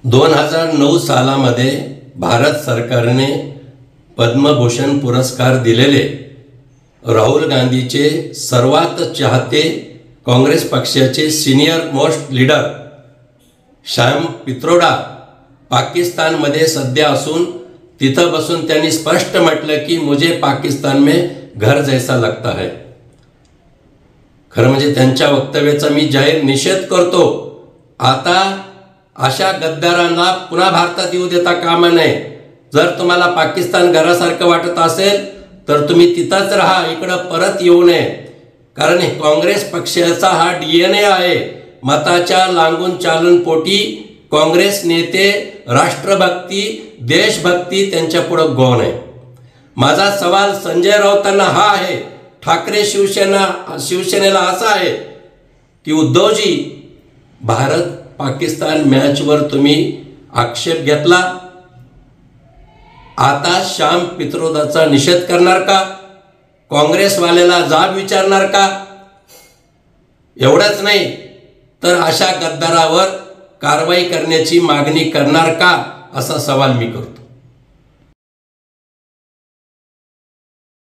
2009 सालामध्ये भारत सरकारने पद्मभूषण पुरस्कार दिलेले राहुल गांधीचे सर्वात चाहते काँग्रेस पक्षाचे senior most leader Shyam Pitroda पाकिस्तानमध्ये सध्या असून तिथं बसून त्यांनी स्पष्ट म्हटलं की मुझे पाकिस्तान में घर जैसा लगता है। खरं म्हणजे त्यांच्या वक्तव्याचा मी जाहीर निषेध करतो। आता अशा गद्दारांना पुन्हा भारतात येऊ देता कामा नये। जर तुम्हाला पाकिस्तान घरासारखं वाटत असेल तर तुम्ही तिथंच राहा, इकडं परत येऊ नये। कारण काँग्रेस पक्षाचा हा DNA आहे। मताच्या लांगून चालून पोटी काँग्रेस नेते राष्ट्रभक्ती देशभक्ती त्यांच्या पुढे गौण आहे। माझा सवाल संजय राऊतांना हा आहे, ठाकरे शिवसेनेला असा आहे की उद्धवजी, भारत पाकिस्तान मॅचवर तुम्ही आक्षेप घेतला, आता श्याम पित्रोदाचा निषेध करणार का? काँग्रेसवाल्याला जाब विचारणार का? एवढंच नाही तर अशा गद्दारावर कारवाई करण्याची मागणी करणार का, असा सवाल मी करतो।